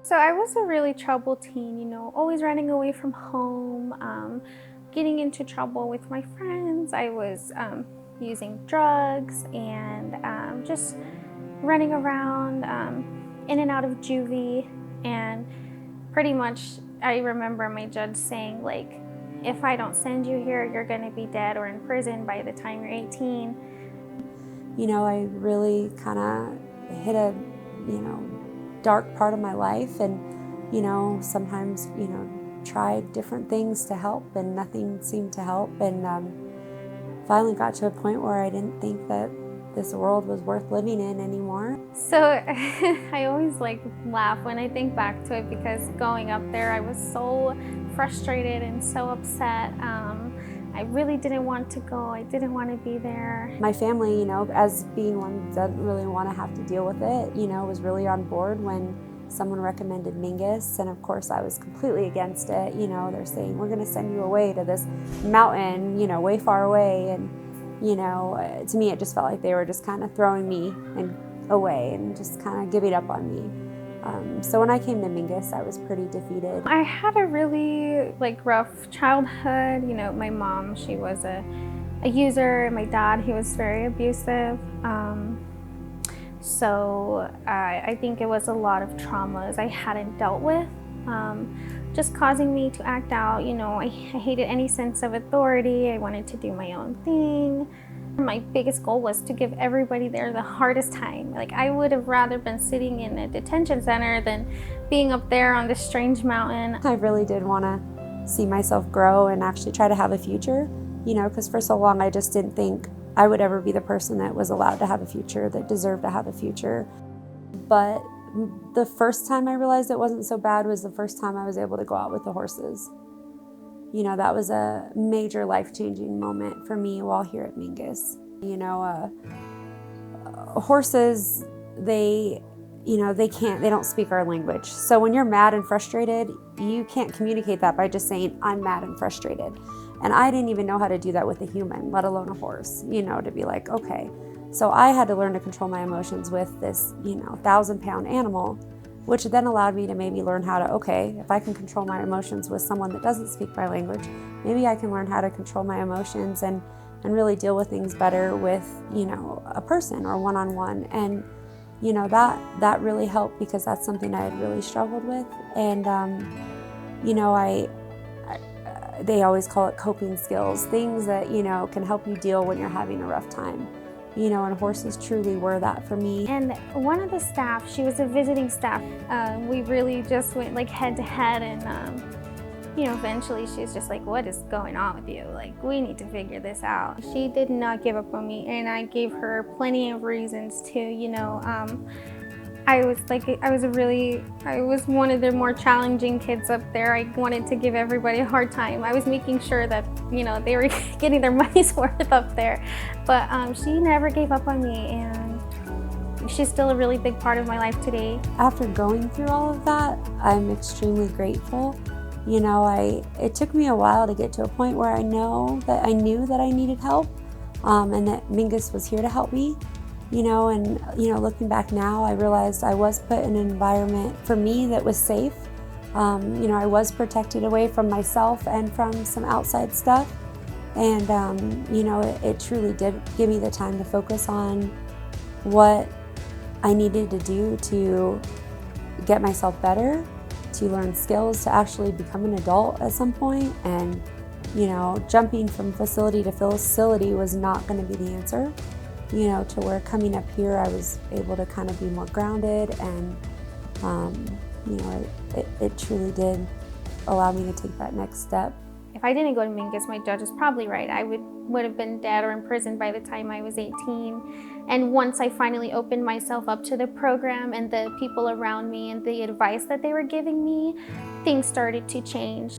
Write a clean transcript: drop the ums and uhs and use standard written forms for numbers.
So I was a really troubled teen, always running away from home, getting into trouble with my friends. I was using drugs and just running around in and out of juvie. And pretty much I remember my judge saying, like, if I don't send you here, you're going to be dead or in prison by the time you're 18. I really kind of hit a, dark part of my life, and, sometimes, tried different things to help and nothing seemed to help, and finally got to a point where I didn't think that this world was worth living in anymore. So I always laugh when I think back to it, because going up there I was so frustrated and so upset. I really didn't want to go. I didn't want to be there. My family, as being one that doesn't really want to have to deal with it, was really on board when someone recommended Mingus, and of course I was completely against it. They're saying, we're going to send you away to this mountain, way far away, and to me it just felt like they were just kind of throwing me away and just kind of giving up on me. So when I came to Mingus, I was pretty defeated. I had a really rough childhood. My mom, she was a user, and my dad, he was very abusive. So I think it was a lot of traumas I hadn't dealt with, just causing me to act out. I hated any sense of authority. I wanted to do my own thing. My biggest goal was to give everybody there the hardest time. I would have rather been sitting in a detention center than being up there on this strange mountain. I really did want to see myself grow and actually try to have a future, because for so long I just didn't think I would ever be the person that was allowed to have a future, that deserved to have a future. But the first time I realized it wasn't so bad was the first time I was able to go out with the horses. That was a major life-changing moment for me while here at Mingus. Horses, they don't speak our language. So when you're mad and frustrated, you can't communicate that by just saying, I'm mad and frustrated. And I didn't even know how to do that with a human, let alone a horse, to be like, okay. So I had to learn to control my emotions with this, 1,000-pound animal, which then allowed me to maybe learn how to, okay, if I can control my emotions with someone that doesn't speak my language, maybe I can learn how to control my emotions and really deal with things better with, a person or one-on-one. And, that really helped, because that's something I had really struggled with. And, they always call it coping skills, things that, can help you deal when you're having a rough time. And horses truly were that for me. And one of the staff, she was a visiting staff. We really just went head to head, and eventually she's just like, what is going on with you? We need to figure this out. She did not give up on me, and I gave her plenty of reasons to, I was one of the more challenging kids up there. I wanted to give everybody a hard time. I was making sure that, they were getting their money's worth up there. But she never gave up on me, and she's still a really big part of my life today. After going through all of that, I'm extremely grateful. It took me a while to get to a point where I knew that I needed help, and that Mingus was here to help me. Looking back now, I realized I was put in an environment for me that was safe. I was protected away from myself and from some outside stuff. And, it truly did give me the time to focus on what I needed to do to get myself better, to learn skills, to actually become an adult at some point. And, jumping from facility to facility was not going to be the answer. To where coming up here, I was able to kind of be more grounded, and, it truly did allow me to take that next step. If I didn't go to Mingus, my judge is probably right. I would have been dead or in prison by the time I was 18. And once I finally opened myself up to the program and the people around me and the advice that they were giving me, things started to change.